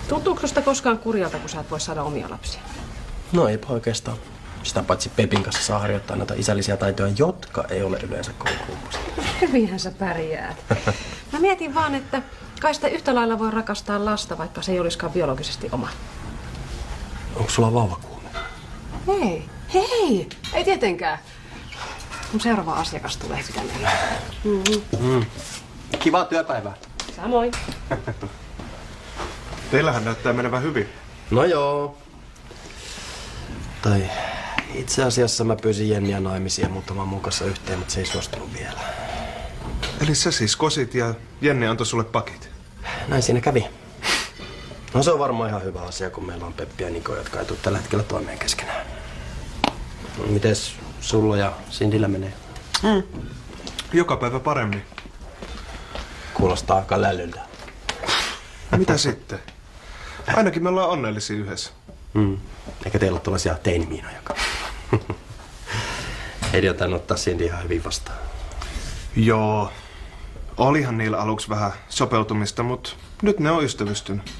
Tuntuuko susta koskaan kurjalta, kun sä et voi saada omia lapsia? No eipä oikeastaan. Sitä paitsi Pepin kanssa saa harjoittaa näitä isällisiä taitoja, jotka ei ole yleensä koulukumpasta. Hyvinhän sä pärjäät. Mä mietin vaan, että kai sitä yhtä lailla voi rakastaa lasta, vaikka se ei olisikaan biologisesti oma. Onko sulla vauvakuume? Hei, ei tietenkään. Mun seuraava asiakas tulee sitä meille. Kivaa työpäivää. Samoin. Teillähän näyttää menevän hyvin. No joo. Tai itse asiassa mä pyysin Jenniä naimisiin muuttamaan mun kanssa yhteen, mutta se ei suostunut vielä. Eli sä siis kosit ja Jenni antoi sulle pakit? Näin siinä kävi. No se on varmaan ihan hyvä asia, kun meillä on Peppi ja Niko, jotka ei tule tällä hetkellä toimeen keskenään. Mites sulla ja Sindillä menee? Joka päivä paremmin. Kuulostaa aika lällyltä. Mitä sitten? Ainakin me ollaan onnellisia yhdessä. Eikä teillä ole tuollaisia teinimiinojakaan. Heidi on tainnut ottaa Cindy ihan hyvin vastaan. Joo. Olihan niillä aluksi vähän sopeutumista, mutta nyt ne on ystävystynyt.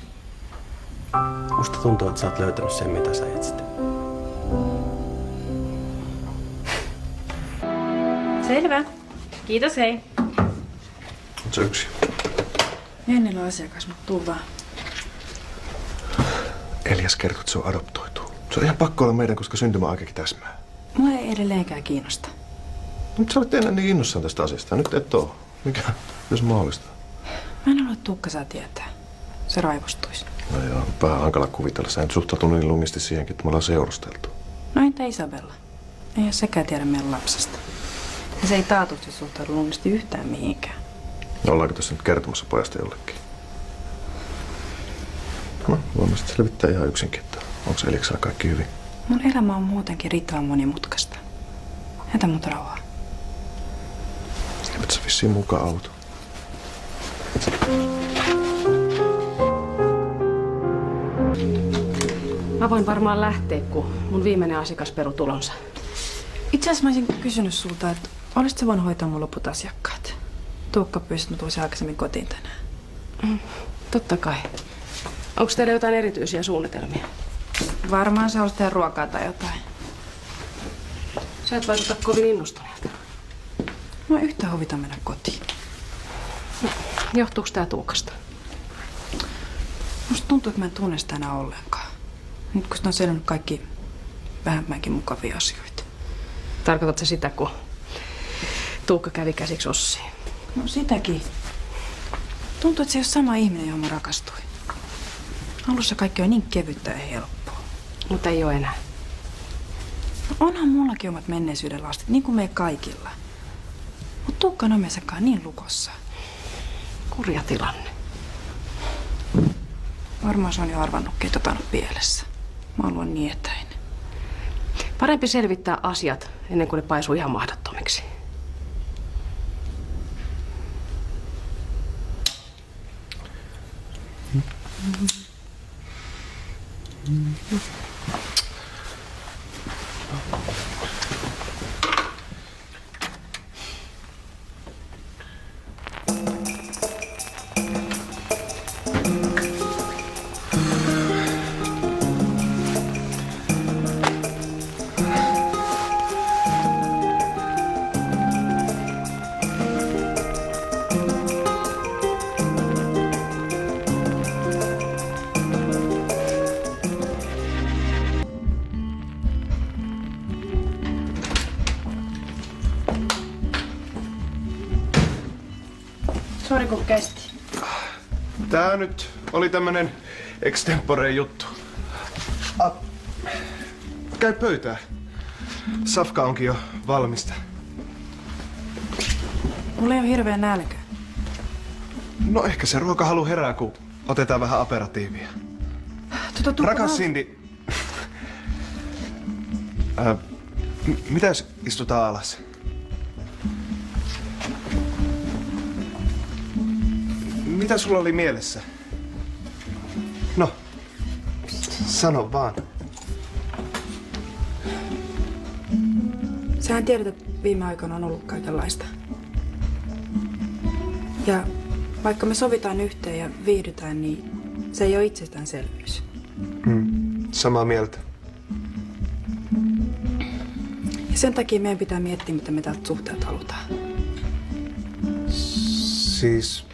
Musta tuntuu, että sä oot löytänyt sen, mitä sä etsit. Selvä. Kiitos, hei. Oot sä yksi? Jennillä on asiakas, mutta tuu vaan. Elias kertoi, että se on adoptoitu. Se on ihan pakko olla meidän, koska syntymäaikakin täsmää. Mua ei edelleenkään kiinnosta. Nyt sä olet ennen niin innossaan tästä asiasta. Nyt et oo. Mikä? Jos mahdollista. Mä en halua, että Tuukka saa tietää. Se raivostuisi. No joo, vähän hankala kuvitella. Sä et suhtautu niin lungisti siihenkin, että me ollaan seurusteltu. No entä Isabella? Ei ole sekään tiedä meidän lapsesta. Ja se ei taatusti suhtaudu lungisti yhtään mihinkään. No, ollaanko tässä nyt kertomassa pojasta jollekin? No, voimme sitten selvittää ihan yksinkin, että onko Eliaksella kaikki hyvin. Mun elämä on muutenkin riittävän monimutkaista. Jätä mut rauhaa. Eivät sä vissiin mukaan auto. Mä voin varmaan lähteä, kun mun viimeinen asiakas peru tulonsa. Itse asiassa mä olisin kysynyt sulta, että olisit sä voinut hoitaa mun loput asiakkaat? Tuukka pyysi, että mä tulisin aikaisemmin kotiin tänään. Totta kai. Onko teillä jotain erityisiä suunnitelmia? Varmaan sä haluaisit tehdä ruokaa tai jotain. Sä et vaikuta kovin innostuneelta. Mä yhtä huvita mennä kotiin. Johtuuko tää Tuukasta? Musta tuntuu, että mä en tunne sitä enää ollenkaan. Nyt kun sitä on selvinnyt kaikki vähemmänkin mukavia asioita. Tarkoitatko sitä, kun Tuukka kävi käsiksi Ossiin? No sitäkin. Tuntuu, että se ei ole sama ihminen, johon mä rakastuin. Alussa kaikki on niin kevyttä ja helppoa. Mutta ei ole enää. No onhan mullakin omat menneisyyden lastit, niin kuin me kaikilla. Mutta Tuukka on omiensakaan niin lukossa. Kurja tilanne. Varmaan se on jo arvannutkin, että jotain on pielessä. Mä haluan niin etäinen. Parempi selvittää asiat ennen kuin ne paisuu ihan mahdottomiksi. Sori kun kesti. Tää nyt oli tämmönen extempore juttu. Käy pöytään. Safka onkin jo valmista. Mulla ei ole hirveä nälkä. No ehkä se ruokahalu herää, kun otetaan vähän aperatiivia. Rakas Cindy. Mitä jos istutaan alas? Mitä sulla oli mielessä? No, sano vaan. Sähän tiedät, että viime aikoina on ollut kaikenlaista. Ja Vaikka me sovitaan yhteen ja viihdytään, niin se ei ole itsestäänselvyys. Samaa mieltä. Ja sen takia meidän pitää miettiä, mitä me tältä suhteelta halutaan. Siis,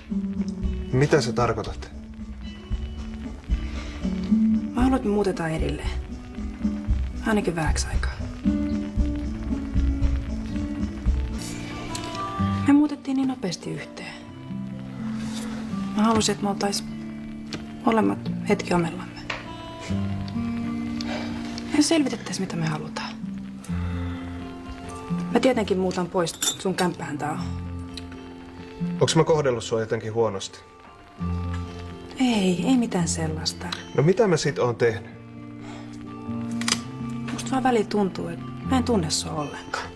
mitä sä tarkoitat? Mä haluan, että me muutetaan erilleen. Ainakin vähäksi aikaa. Me muutettiin niin nopeasti yhteen. Mä halusin, että me oltais molemmat hetki omellamme. Ja selvitettäisiin, mitä me halutaan. Mä tietenkin muutan pois, sun kämppähän tää on. Onks mä kohdellut sua jotenkin huonosti? Ei mitään sellaista. No mitä mä sit oon tehnyt? Musta vaan väliin tuntuu, että mä en tunne sua ollenkaan.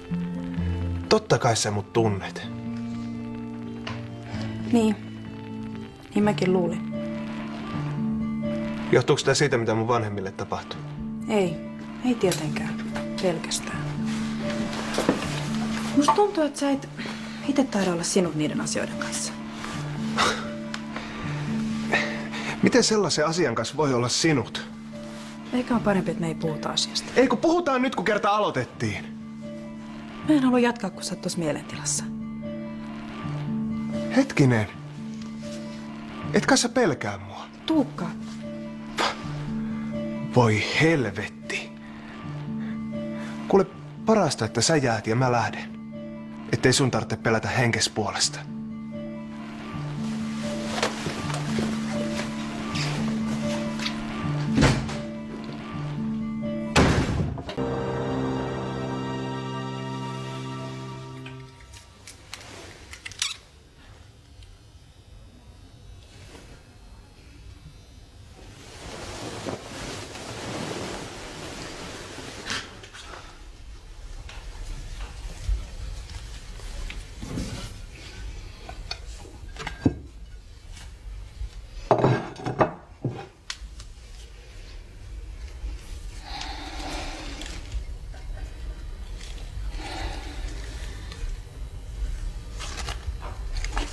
Totta kai sä mut tunnet. Niin mäkin luulin. Johtuuko tää siitä, mitä mun vanhemmille tapahtui? Ei tietenkään. Pelkästään. Musta tuntuu, että sä et itse taida olla sinut niiden asioiden kanssa. Miten sellaisen asian kanssa voi olla sinut? Eikä on parempi, että me ei puhuta asiasta. Ei kun puhutaan nyt, kun kerta aloitettiin. Mä en halua jatkaa, kun sä oot tossa mielentilassa. Hetkinen. Etkä sä pelkää mua? Tuukka, Voi helvetti. Kuule, parasta, että sä jäät ja mä lähden. Ettei sun tarvitse pelätä henkes puolesta.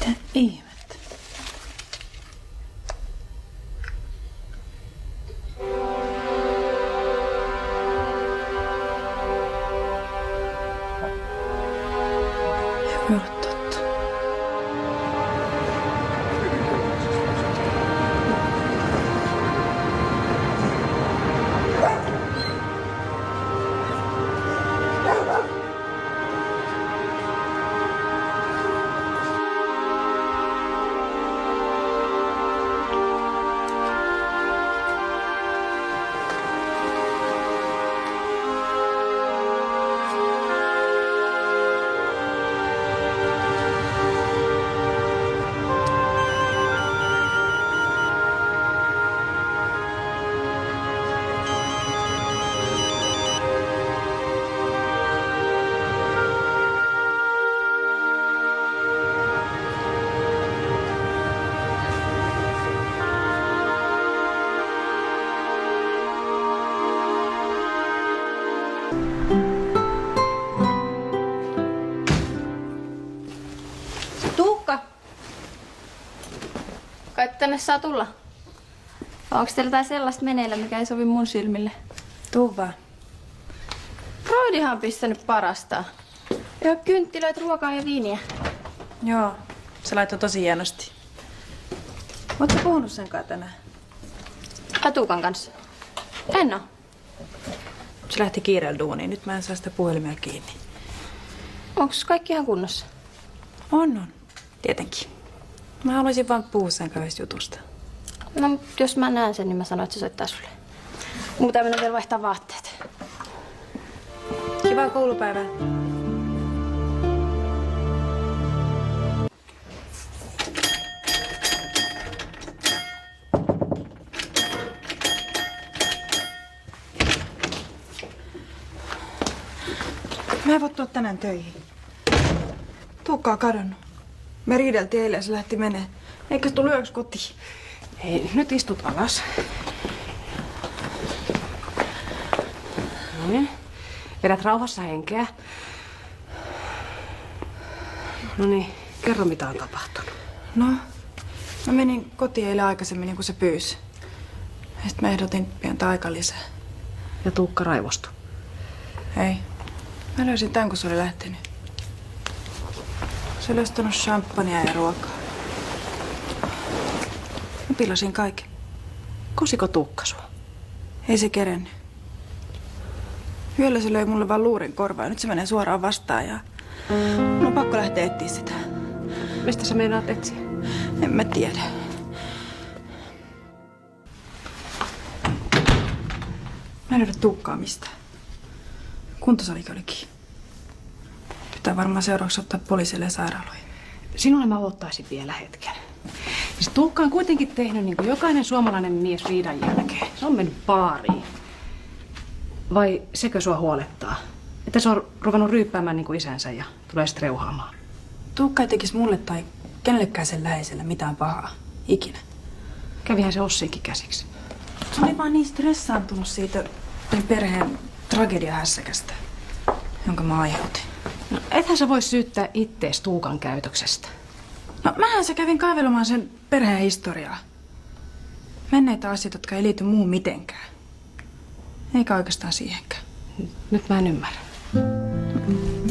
mitä ihmettä? Ei voi olla totta. Tuukka! Kai tänne saa tulla. Onko teillä jotain sellaista meneillä, mikä ei sovi mun silmille? Tuu vaan. Freudihan on pistänyt parasta. Ja kynttilöitä, ruokaa ja viiniä. Joo, se laittoi tosi hienosti. Ootko puhunut sen kanssa tänään? Tuukan kanssa. En oo. Se lähti kiireellä duuniin. Nyt mä en saa sitä puhelimia kiinni. Onks kaikki ihan kunnossa? On. Tietenkin. Mä haluaisin vaan puhua sen kanssa jutusta. No, mut jos mä näen sen, niin mä sanon, että se soittaa sulle. Mun pitää mennä vielä vaihtaa vaatteet. Kivaa koulupäivää. Mä en voi tulla tänään töihin. Tuukka on kadonnut. Me riideltiin eilen ja se lähti menee. Eikä se tullut yöksi kotiin. Hei, nyt istut alas. Noin. Vedät rauhassa henkeä. No niin, kerro mitä on tapahtunut. No, Mä menin kotiin eilen aikaisemmin niin kuin se pyysi. Sitten mä ehdotin pientä aikalisää. Ja Tuukka raivostui. Ei. Mä löysin tän, kun se oli lähtenyt. Se oli ostanut champagnea ja ruokaa. Mä pilasin kaiken. Kosiko Tuukka sua? Ei se kerennyt. Yöllä se löi mulle vaan luurin korvaan. Nyt se menee suoraan vastaan ja... Mun on pakko lähteä etsiä sitä. Mistä sä meinaat etsiä? En mä tiedä. Mä en löydä Tuukkaa mistään. Kuntosalikin oli kiinni. Pitää varmaan seuraavaksi ottaa poliisille ja sairaaloihin. Sinulle mä ottaisin vielä hetken. Siis Tuukka on kuitenkin tehnyt niin kuin jokainen suomalainen mies riidan jälkeen. Se on mennyt baariin. Vai sekö sua huolettaa? Että se on ruvennut ryyppäämään niin kuin isänsä ja tulee sitten reuhaamaan. Tuukka ei tekisi mulle tai kenellekään sen läheiselle mitään pahaa. Ikinä. Kävihän se Ossinkin käsiksi. Se oli vaan niin stressaantunut siitä perheen tragediahässäkästä, jonka mä aiheutin. No, ethän sä voi syyttää ittees Tuukan käytöksestä. No mähän se kävin kaivelemaan sen perheen historiaa. Menneitä asioita, jotka ei liity muuhun mitenkään. Eikä oikeastaan siihenkään. Nyt mä en ymmärrä.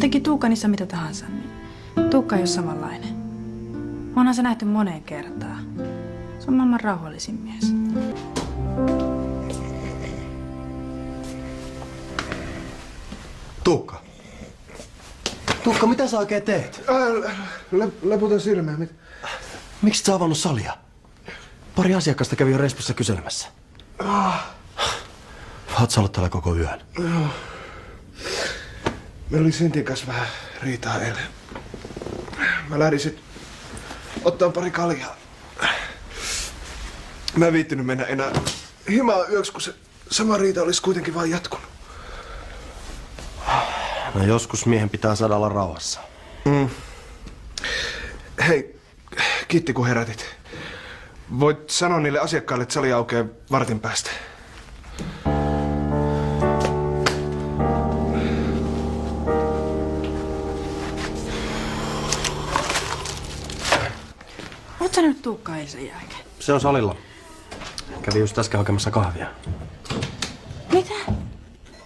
Teki Tuukka niissä mitä tahansa. Tuukka ei ole samanlainen. Onhan se nähty moneen kertaan. Se on maailman rauhallisin mies. Tuukka. Tuukka, mitä sä oikein teet? Leputa silmää. Miksi sä avannut salia? Pari asiakasta kävi jo Respussa kyselemässä. Oot sä ollut täällä koko yön? Joo. Meillä oli Sentin kanssa vähän riitaa eilen. Mä lähdin sit ottaa pari kaljaa. Mä en viittinyt mennä enää himaan yöksi, kun se sama riita olisi kuitenkin vaan jatkunut. No joskus miehen pitää saada olla rauhassa. Hei, kiitti kun herätit. Voit sanoa niille asiakkaille, että sali aukeaa vartin päästä. Oot sä nyt Tuukkaa eilisen jälkeen? Se on salilla. Kävi just äsken hakemassa kahvia. Mitä?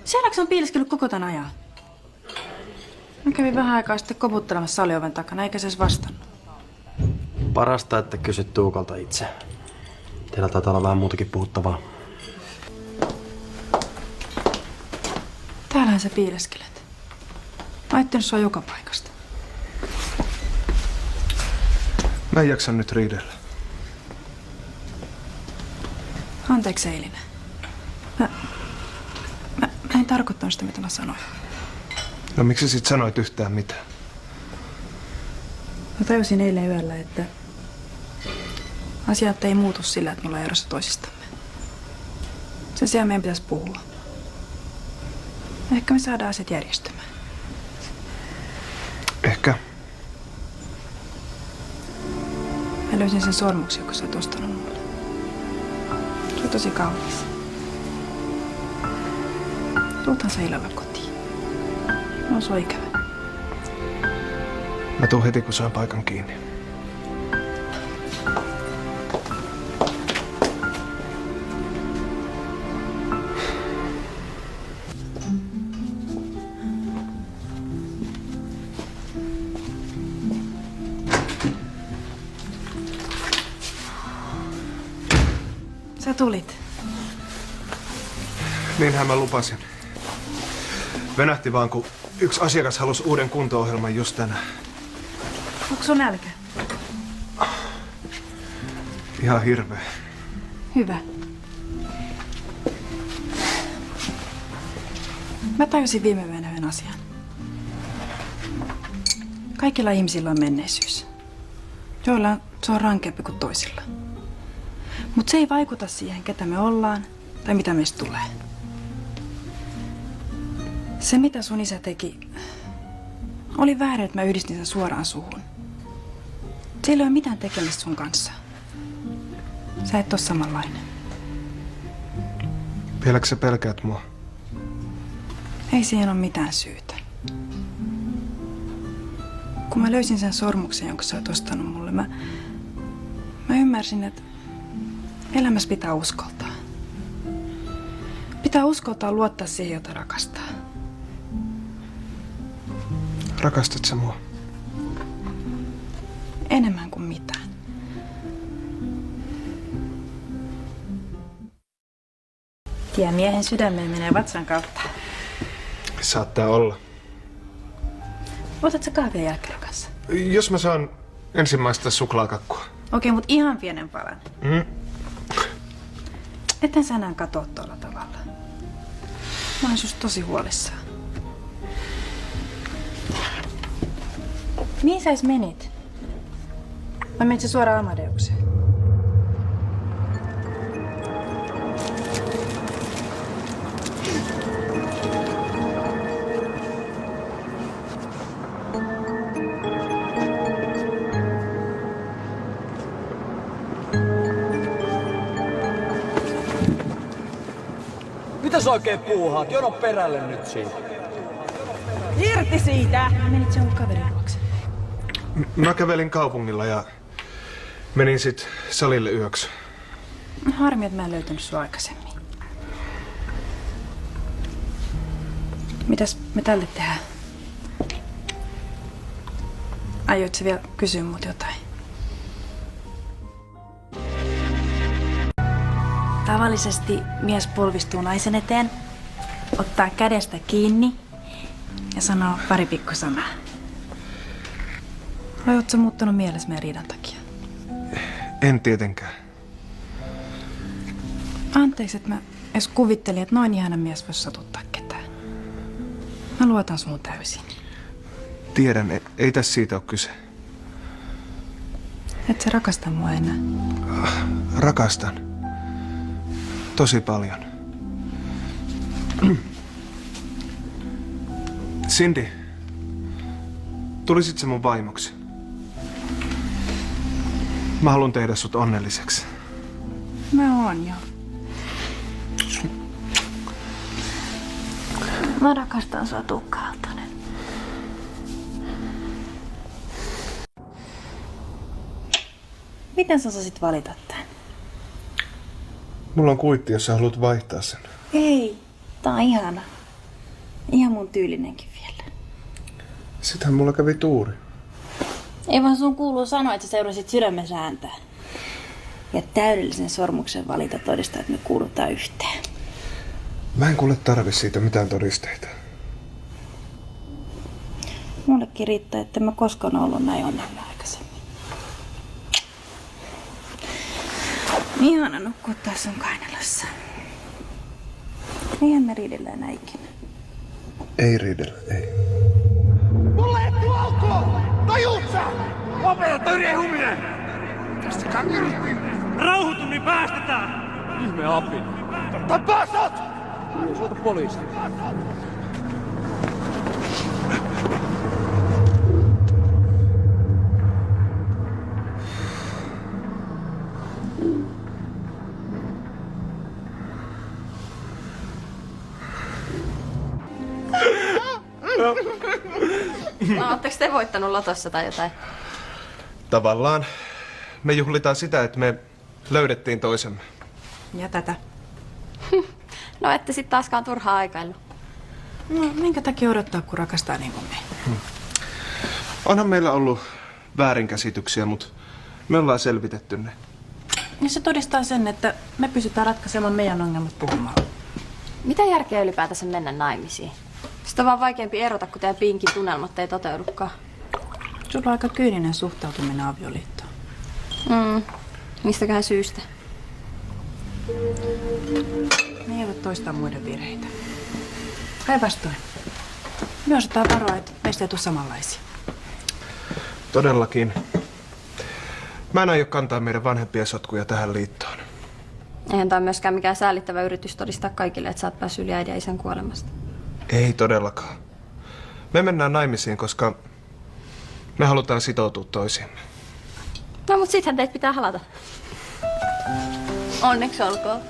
Sielläkö on piileskellyt koko tän ajan? Mä kävin vähän aikaa sitten koputtelemassa salioven takana, eikä se edes vastannut. Parasta, että kysyt Tuukalta itse. Teillä taitaa olla vähän muutakin puhuttavaa. Täällähän sä piileskelet. Mä ajattelin sua joka paikasta. Mä en jaksa nyt riidellä. Anteeksi eilinen. Mä en tarkoittanut sitä, mitä mä sanoin. No miksi sit sanoit yhtään mitään? Mä tajusin eilen yöllä, että asiat ei muutu sillä, että me ollaan erossa toisistamme. Sen sijaan meidän pitäisi puhua. Ehkä me saadaan asiat järjestymään. Ehkä. Mä löysin sen sormuksen, joka sä oot ostanut mulle. Se on tosi kaunis. Tuuthan sä illalla kotiin. No, se on ikävä. Mä tuun heti, kun saan paikan kiinni. Sä tulit. Niinhän mä lupasin. Venähti vaan, kun yksi asiakas halusi uuden kunto-ohjelman just tänään. Onko sun nälkä? Ihan hirveä. Hyvä. Mä tajusin viime yönä yhden asian. Kaikilla ihmisillä on menneisyys. Joilla se on rankempi kuin toisilla. Mutta se ei vaikuta siihen, ketä me ollaan tai mitä meistä tulee. Se, mitä sun isä teki, oli väärin, että mä yhdistin sen suoraan suhun. Sillä ei ole mitään tekemistä sun kanssa. Sä et ole samanlainen. Vieläkö sä pelkäät mua? Ei siihen ole mitään syytä. Kun mä löysin sen sormuksen, jonka sä oot ostanut mulle, mä Mä ymmärsin, että elämässä pitää uskaltaa. Pitää uskaltaa luottaa siihen, jota rakastaa. Rakastat sä mua? Enemmän kuin mitään. Tie miehen sydämeen menee vatsan kautta. Saattaa olla. Otat sä kahvia jälkeen kanssa? Jos mä saan ensimmäistä suklaakakkua. Okei, mut ihan pienen palan. Etten sä enää katsoa tuolla tavalla. Mä oon susta tosi huolissaan. Mihin sä edes menit? Vai menit sä suoraan Amadeukseen? Mitä sä oikein puuhaat? Jono perälle nyt siitä. Irti siitä! Menit sä jonkun kaverin luokse? Mä kävelin kaupungilla ja menin sit salille yöksi. Harmi, että mä en löytänyt sua aikaisemmin. Mitäs me tälle tehdään? Aioit sä vielä kysyä mut jotain? Tavallisesti mies polvistuu naisen eteen, ottaa kädestä kiinni ja sanoo pari pikkusanaa. Vai oot sä muuttanut mielessä meidän riidan takia? En tietenkään. Anteeksi, että mä edes kuvittelin, että noin ihana mies voisi satuttaa ketään. Mä luotan sun täysin. Tiedän, ei tässä siitä ole kyse. Et sä rakasta mua enää. Rakastan. Tosi paljon. Cindy, tulisit sä mun vaimoksi? Mä haluan tehdä sut onnelliseksi. Mä oon jo. Mä rakastan sua, Tuukka Aaltonen. Miten sä osasit valita tän? Mulla on kuitti, jos sä haluat vaihtaa sen. Ei, tää on ihana. Ihan mun tyylinenkin vielä. Sitähän mulla kävi tuuri. Ei vaan sun kuuluu sanoa, että sä seurasit sydämen sääntää. Ja täydellisen sormuksen valita todistaa, että me kuulutaan yhteen. Mä en kuule tarvi siitä mitään todisteita. Mullekin riittää, että mä koskaan ollut näin onnellinen aikaisemmin. Ihana nukkua taas sun kainalossa. Eihän me riidellä enää ikinä. Ei riidellä, ei. Mulle et tuolkoon! Tajuut sä? Lopeta Yrjö Huminen! Tästä kankerutti! Rauhoitu, niin päästetään! Ihme appi! Tappaa sot! Soita poliisi. No, ootteko te voittanut lotossa tai jotain? Tavallaan me juhlitaan sitä, että me löydettiin toisemme. Ja tätä. No ette sit taaskaan turhaa aikailu. No, minkä takia odottaa, kun rakastaa niin kuin me? Onhan meillä ollut väärinkäsityksiä, mutta me ollaan selvitetty ne. Ja se todistaa sen, että me pysytään ratkaisemaan meidän ongelmat puhumalla. Mitä järkeä ylipäätänsä mennä naimisiin? Sitä on vaan vaikeampi erota, kun teidän pinkin tunnelmat ei toteudukaan. Sulla on aika kyyninen suhtautuminen avioliittoon. Mistäköhän syystä? Me ei ole toistaa muiden virheitä. Päinvastoin. Me osataan varoa, että meistä ei tule samanlaisia. Todellakin. Mä en aio kantaa meidän vanhempien sotkuja tähän liittoon. Eihän tää ole myöskään mikään säälittävä yritys todistaa kaikille, että sä oot päässyt yli äidin ja isän kuolemasta. Ei todellakaan. Me mennään naimisiin, koska me halutaan sitoutua toisiimme. No mut sittenhän teitä pitää halata. Onneksi olkoon.